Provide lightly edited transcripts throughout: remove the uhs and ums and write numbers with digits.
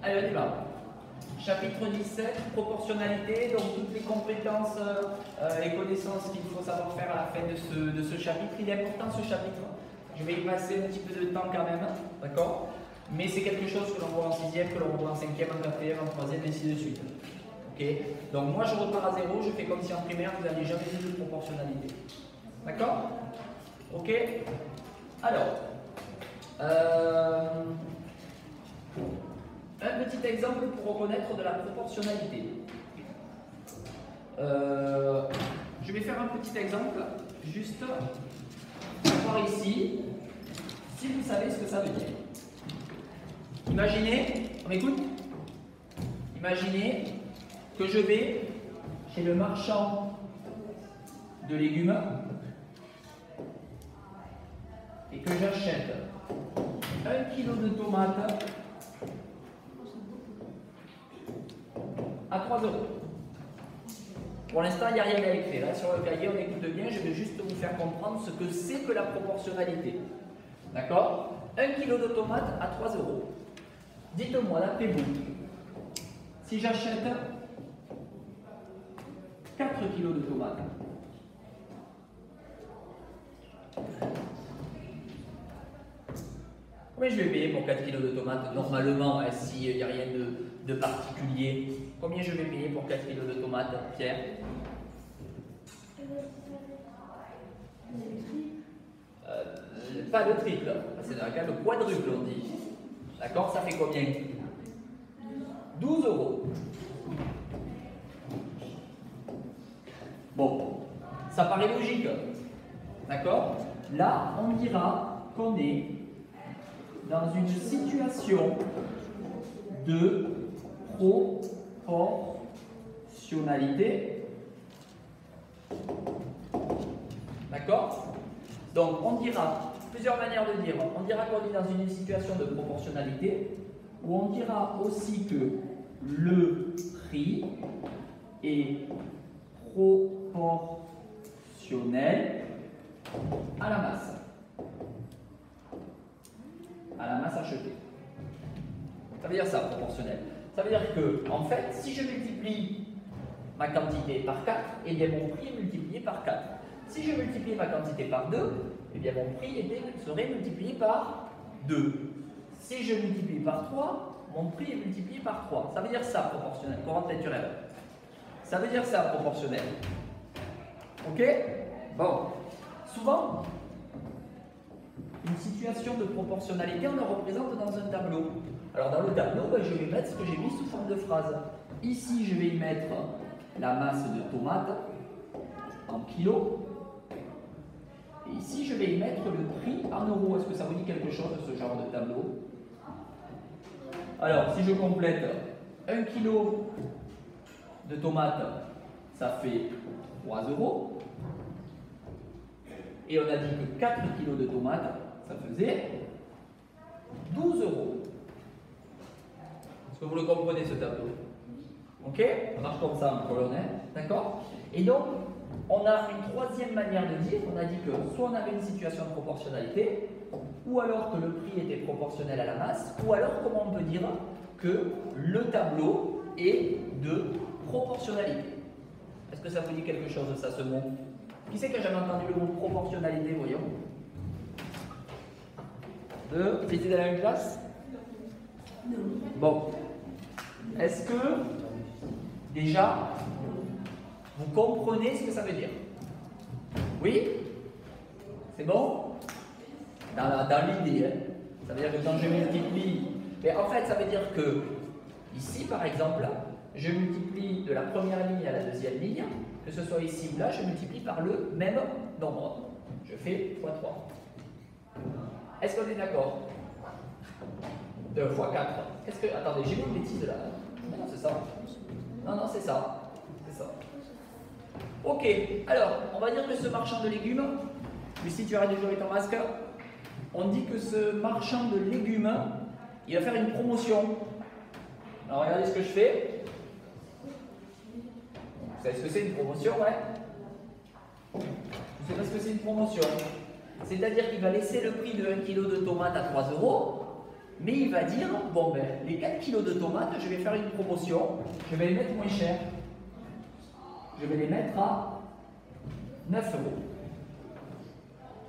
Allez, on y va. Chapitre 17, proportionnalité, donc toutes les compétences et connaissances qu'il faut savoir faire à la fin de ce chapitre. Il est important ce chapitre. Je vais y passer un petit peu de temps quand même, d'accord? Mais c'est quelque chose que l'on voit en 6e, que l'on voit en 5e, en 4e, en 3e, et ainsi de suite. Ok? Donc moi je repars à 0, je fais comme si en primaire vous n'aviez jamais vu de proportionnalité. D'accord? Ok? Alors, un petit exemple pour reconnaître de la proportionnalité. Je vais faire un petit exemple, juste pour voir ici, si vous savez ce que ça veut dire. Imaginez, on m'écoute? Imaginez que je vais chez le marchand de légumes et que j'achète 1 kg de tomates à 3 €. Pour l'instant, il n'y a rien à écrire. Là, sur le cahier, on écoute bien. Je vais juste vous faire comprendre ce que c'est que la proportionnalité. D'accord? 1 kg de tomates à 3 €. Dites-moi, d'après vous, si j'achète 4 kg de tomates, combien je vais payer pour 4 kg de tomates? Normalement, hein, s'il n'y a rien de particulier, combien je vais payer pour 4 kg de tomates, Pierre? Pas le triple, c'est dans le cas de quadruple, on dit. D'accord? Ça fait combien? 12 €. Bon, ça paraît logique. D'accord? Là, on dira qu'on est dans une situation de proportionnalité. D'accord? Donc, on dira, plusieurs manières de dire, on dira qu'on est dans une situation de proportionnalité, ou on dira aussi que le prix est proportionnel à la masse. À la masse achetée. Ça veut dire ça, proportionnel. Ça veut dire que, en fait, si je multiplie ma quantité par 4, eh bien mon prix est multiplié par 4. Si je multiplie ma quantité par 2, eh bien mon prix serait multiplié par 2. Si je multiplie par 3, mon prix est multiplié par 3. Ça veut dire ça, proportionnel. Courant naturel. Ça veut dire ça, proportionnel. Ok? Bon. Souvent, une situation de proportionnalité, on le représente dans un tableau. Alors dans le tableau, je vais mettre ce que j'ai mis sous forme de phrase. Ici, je vais y mettre la masse de tomates en kilos. Et ici, je vais y mettre le prix en euros. Est-ce que ça vous dit quelque chose, ce genre de tableau? Alors, si je complète 1 kg de tomates, ça fait 3 €. Et on a dit que 4 kg de tomates, ça faisait 12 €. Est-ce que vous le comprenez, ce tableau? Ok? On marche comme ça en colonne, d'accord? Et donc, on a une troisième manière de dire. On a dit que soit on avait une situation de proportionnalité, ou alors que le prix était proportionnel à la masse, ou alors comment on peut dire que le tableau est de proportionnalité. Est-ce que ça vous dit quelque chose de ça, ce mot? Qui c'est qui a jamais entendu le mot proportionnalité, voyons? Vous étiez dans la même classe? Bon. Est-ce que, déjà, vous comprenez ce que ça veut dire? Oui? C'est bon? Dans l'idée, hein? Ça veut dire que quand je multiplie... Mais en fait, ça veut dire que, ici, par exemple, je multiplie de la première ligne à la deuxième ligne, que ce soit ici ou là, je multiplie par le même nombre. Je fais x 3. Est-ce qu'on est d'accord? 2 x 4. Est-ce que... Attendez, j'ai mis une bêtise là. Non, c'est ça. Non, c'est ça. C'est ça. Ok, alors, on va dire que ce marchand de légumes, Lucie, tu arrêtes de jouer ton masque. On dit que ce marchand de légumes, il va faire une promotion. Alors, regardez ce que je fais. Vous savez ce que c'est une promotion, ouais? Vous savez ce que c'est une promotion? C'est-à-dire qu'il va laisser le prix de 1 kg de tomates à 3 €, Mais il va dire, bon ben, les 4 kilos de tomates, je vais faire une promotion, je vais les mettre moins cher. Je vais les mettre à 9 €.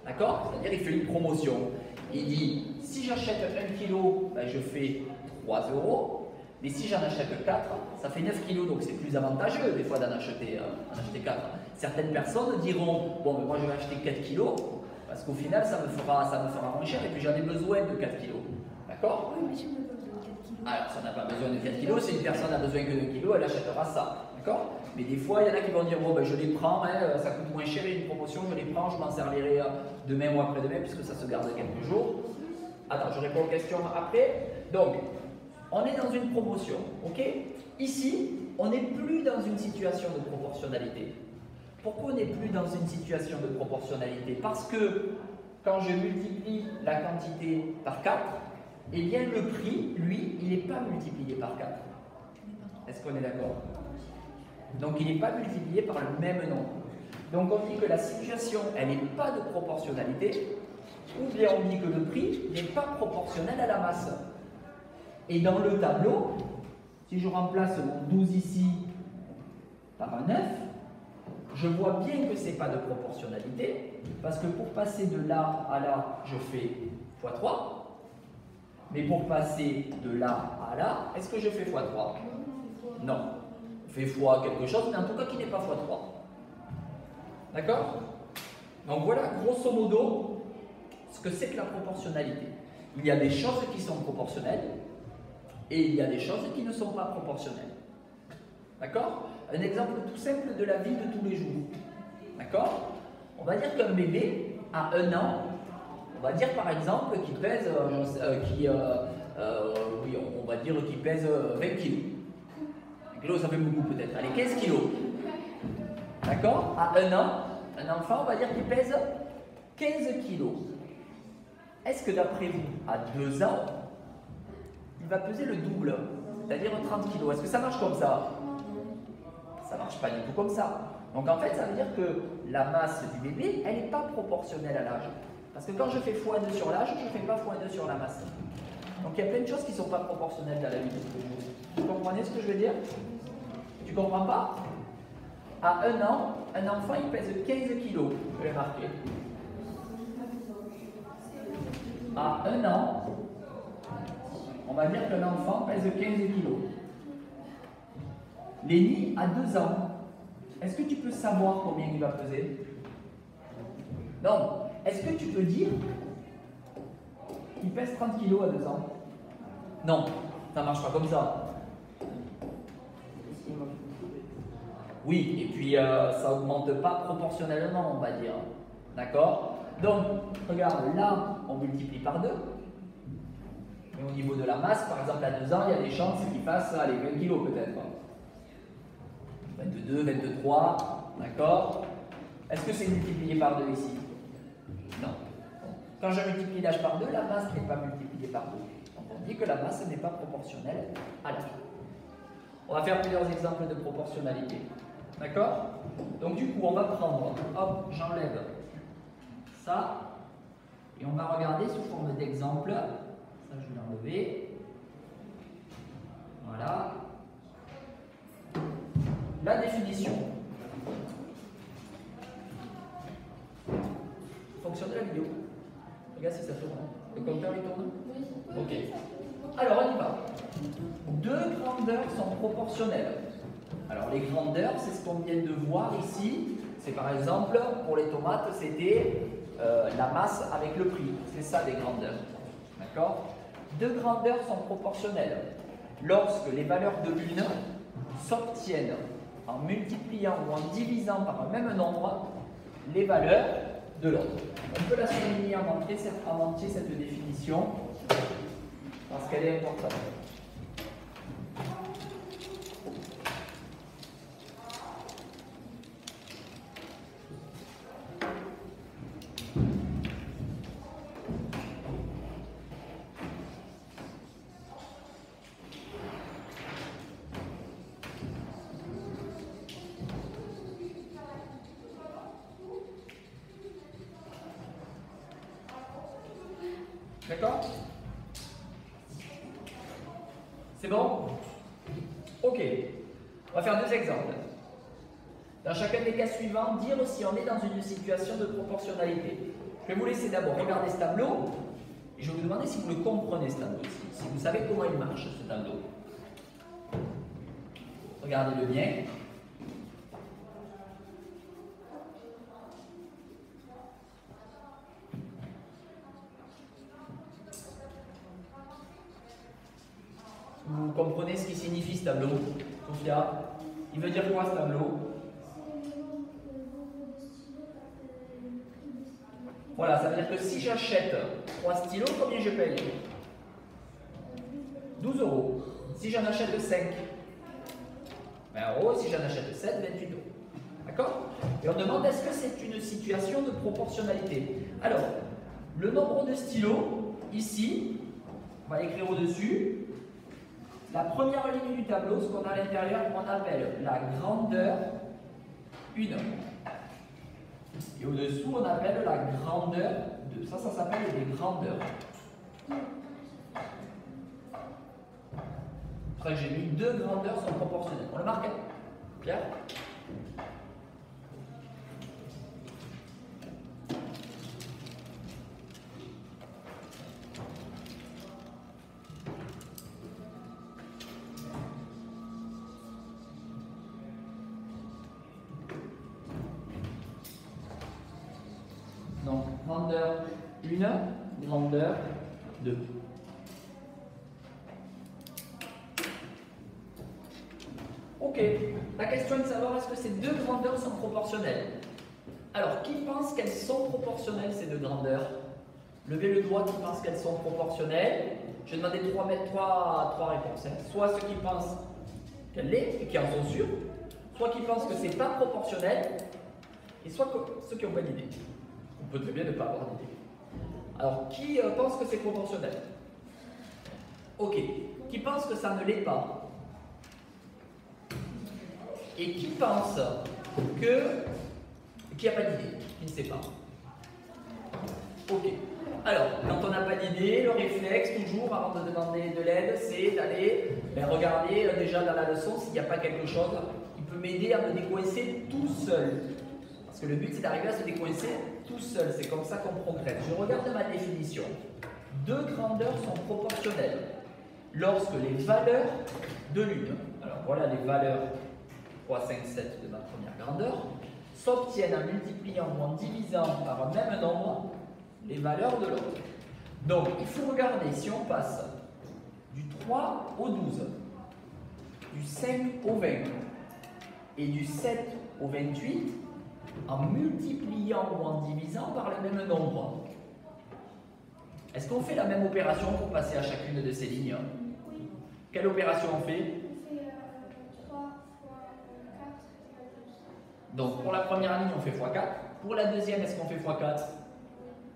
D'accord? C'est-à-dire il fait une promotion. Il dit, si j'achète 1 kilo, ben, je fais 3 €. Mais si j'en achète 4, ça fait 9 kilos, donc c'est plus avantageux des fois d'en acheter 4. Certaines personnes diront, bon, ben moi je vais acheter 4 kilos, parce qu'au final ça me fera moins cher et puis j'en ai besoin de 4 kilos. D'accord? Oui, mais si on n'a pas besoin de 4 kilos. Alors, si on n'a pas besoin de 4 kilos, si une personne a besoin que de kilos, elle achètera ça. D'accord? Mais des fois, il y en a qui vont dire, bon, ben, je les prends, hein, ça coûte moins cher, il y a une promotion, je les prends, je m'en servirai demain ou après-demain, puisque ça se garde quelques jours. Attends, je réponds aux questions après. Donc, on est dans une promotion, ok? Ici, on n'est plus dans une situation de proportionnalité. Pourquoi on n'est plus dans une situation de proportionnalité? Parce que quand je multiplie la quantité par 4, eh bien le prix, lui, il n'est pas multiplié par 4. Est-ce qu'on est d'accord? Donc il n'est pas multiplié par le même nombre. Donc on dit que la situation, elle n'est pas de proportionnalité, ou bien on dit que le prix n'est pas proportionnel à la masse. Et dans le tableau, si je remplace mon 12 ici par un 9, je vois bien que ce n'est pas de proportionnalité, parce que pour passer de là à là, je fais x3. Mais pour passer de là à là, est-ce que je fais x3? Non. On fait fois quelque chose, mais en tout cas qui n'est pas x3. D'accord? Donc voilà, grosso modo, ce que c'est que la proportionnalité. Il y a des choses qui sont proportionnelles, et il y a des choses qui ne sont pas proportionnelles. D'accord? Un exemple tout simple de la vie de tous les jours. D'accord? On va dire qu'un bébé à 1 an, on va dire par exemple qu'il pèse, oui, on va dire qu'il pèse 20 kg. 1 kg, ça fait beaucoup peut-être. Allez, 15 kg. D'accord? À 1 an, un enfant, on va dire qu'il pèse 15 kg. Est-ce que d'après vous, à 2 ans, il va peser le double, c'est-à-dire 30 kg? Est-ce que ça marche comme ça? Ça ne marche pas du tout comme ça. Donc en fait, ça veut dire que la masse du bébé, elle n'est pas proportionnelle à l'âge. Parce que quand je fais x2 sur l'âge, je ne fais pas x2 sur la masse. Donc il y a plein de choses qui ne sont pas proportionnelles dans la vie de tous les jours. Vous comprenez ce que je veux dire? Tu ne comprends pas? À 1 an, un enfant, il pèse 15 kg. Je vais marquer. À 1 an, on va dire qu'un enfant pèse 15 kg. Lénie, à 2 ans, est-ce que tu peux savoir combien il va peser? Non. Est-ce que tu peux dire qu'il pèse 30 kg à 2 ans? Non, ça ne marche pas comme ça. Oui, et puis ça n'augmente pas proportionnellement, on va dire. D'accord? Donc, regarde, là, on multiplie par 2. Mais au niveau de la masse, par exemple, à 2 ans, il y a des chances qu'il fasse, allez, 20 kg peut-être. 22, 23, d'accord? Est-ce que c'est multiplié par 2 ici? Non. Quand je multiplie l'âge par 2, la masse n'est pas multipliée par 2. Donc on dit que la masse n'est pas proportionnelle à l'âge. On va faire plusieurs exemples de proportionnalité. D'accord? Donc du coup, on va prendre, hop, j'enlève ça, et on va regarder sous forme d'exemple. Ça, je vais l'enlever. Voilà. La définition. Fonction de la vidéo. Regarde si ça tourne. Le compteur il tourne? Oui. Ok. Alors on y va. 2 grandeurs sont proportionnelles. Alors les grandeurs, c'est ce qu'on vient de voir ici. C'est par exemple, pour les tomates, c'était la masse avec le prix. C'est ça les grandeurs. D'accord? 2 grandeurs sont proportionnelles lorsque les valeurs de l'une s'obtiennent en multipliant ou en divisant par un même nombre les valeurs de l'autre. On peut la souligner en entier, cette définition, parce qu'elle est importante. D'accord? C'est bon? Ok. On va faire 2 exemples. Dans chacun des cas suivants, dire si on est dans une situation de proportionnalité. Je vais vous laisser d'abord regarder ce tableau et je vais vous demander si vous le comprenez ce tableau ici, si vous savez comment il marche ce tableau. Regardez-le bien. Vous comprenez ce qui signifie ce tableau, Sophia? Il veut dire quoi ce tableau? Voilà, ça veut dire que si j'achète 3 stylos, combien je paye? 12 €. Si j'en achète 5, 20 €. Si j'en achète 7, 28 €. D'accord? Et on demande est-ce que c'est une situation de proportionnalité? Alors, le nombre de stylos, ici, on va l'écrire au-dessus. La première ligne du tableau, ce qu'on a à l'intérieur, on appelle la grandeur 1. Et au-dessous, on appelle la grandeur 2. Ça s'appelle des grandeurs. Après, j'ai mis 2 grandeurs sont proportionnelles. On le marque? Clair? Donc, grandeur 1, grandeur 2. Ok, la question est de savoir est-ce que ces 2 grandeurs sont proportionnelles. Alors, qui pense qu'elles sont proportionnelles, ces 2 grandeurs? Levez le doigt qui pense qu'elles sont proportionnelles. Je vais demander 3 réponses. Soit ceux qui pensent qu'elles l'est et qui en sont sûrs, soit qui pensent que ce n'est pas proportionnel, et soit ceux qui n'ont pas d'idée. On peut très bien ne pas avoir d'idée. Alors, qui pense que c'est proportionnel? Ok. Qui pense que ça ne l'est pas? Et qui pense qui n'a pas d'idée? Qui ne sait pas? Ok. Alors, quand on n'a pas d'idée, le réflexe, toujours, avant de demander de l'aide, c'est d'aller regarder déjà dans la leçon s'il n'y a pas quelque chose qui peut m'aider à me décoincer tout seul. Parce que le but, c'est d'arriver à se décoincer tout seul. C'est comme ça qu'on progresse. Je regarde ma définition. 2 grandeurs sont proportionnelles lorsque les valeurs de l'une, alors voilà les valeurs 3, 5, 7 de ma première grandeur, s'obtiennent en multipliant ou en divisant par un même nombre les valeurs de l'autre. Donc, il faut regarder si on passe du 3 au 12, du 5 au 20 et du 7 au 28 en multipliant ou en divisant par le même nombre. Est-ce qu'on fait la même opération pour passer à chacune de ces lignes? Quelle opération on fait? Donc, pour la première ligne, on fait x4. Pour la deuxième, est-ce qu'on fait x4?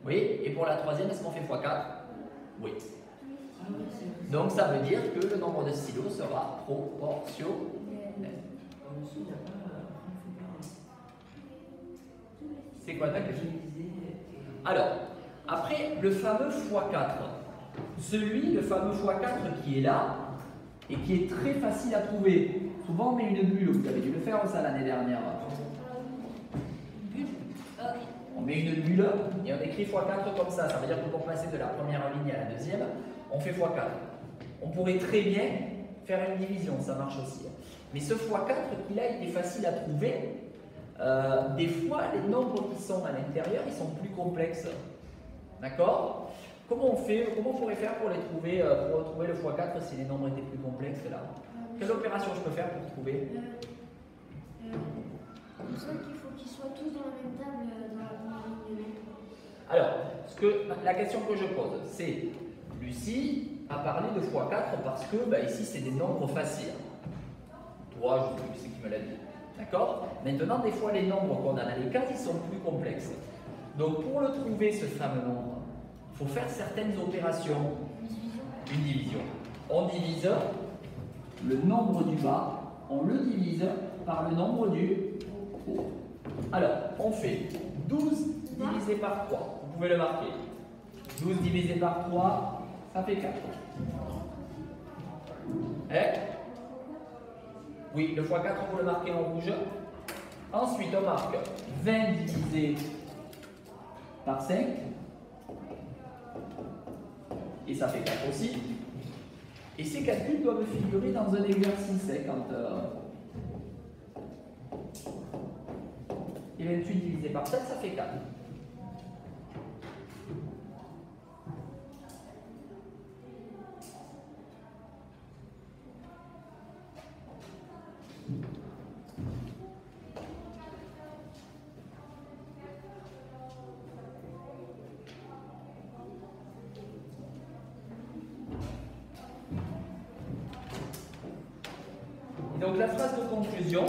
Oui. Et pour la troisième, est-ce qu'on fait x4? Oui. Donc, ça veut dire que le nombre de stylos sera proportionnel. C'est quoi ta question? Alors, après, le fameux x4. Le fameux x4 qui est là, et qui est très facile à trouver. Souvent, on met une bulle. Vous avez dû le faire ça l'année dernière. On met une bulle et on écrit x4 comme ça. Ça veut dire que pour passer de la première ligne à la deuxième, on fait x4. On pourrait très bien faire une division, ça marche aussi. Mais ce x4 qui là, il est facile à trouver. Des fois, les nombres qui sont à l'intérieur, ils sont plus complexes. D'accord? Comment on pourrait faire pour retrouver le x4 si les nombres étaient plus complexes là? Quelle opération je peux faire pour trouver? Il me semble qu'il faut qu'ils soient tous dans la même table dans la première ligne. Alors, la question que je pose, c'est Lucie a parlé de x4 parce que ici c'est des nombres faciles. Toi, je sais plus c'est qui me l'a dit. D'accord? Maintenant, des fois, les nombres qu'on a dans les cases, ils sont plus complexes. Donc, pour le trouver, ce fameux nombre, il faut faire certaines opérations. Une division. On divise le nombre du bas, on le divise par le nombre du haut. Alors, on fait 12 divisé par 3. Vous pouvez le marquer. 12 divisé par 3, ça fait 4. Hein? Oui, le x4, on peut le marquer en rouge. Ensuite, on marque 20 divisé par 5. Et ça fait 4 aussi. Et ces calculs doivent figurer dans un exercice. Et 28 divisé par 7, ça fait 4. Donc la phrase de conclusion,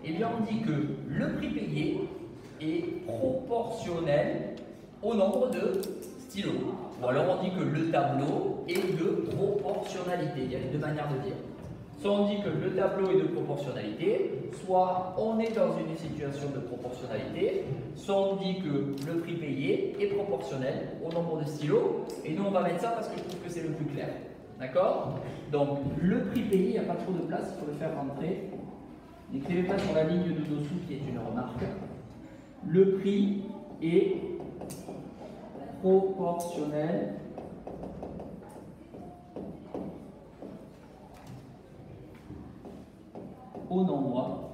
eh bien on dit que le prix payé est proportionnel au nombre de stylos. Ou alors on dit que le tableau est de proportionnalité. Il y a les deux manières de dire. Soit on dit que le tableau est de proportionnalité, soit on est dans une situation de proportionnalité, soit on dit que le prix payé est proportionnel au nombre de stylos. Et nous on va mettre ça parce que je trouve que c'est le plus clair. D'accord? Donc, le prix payé, il n'y a pas trop de place, il faut le faire rentrer. N'écrivez pas sur la ligne de dessous qui est une remarque. Le prix est proportionnel au nombre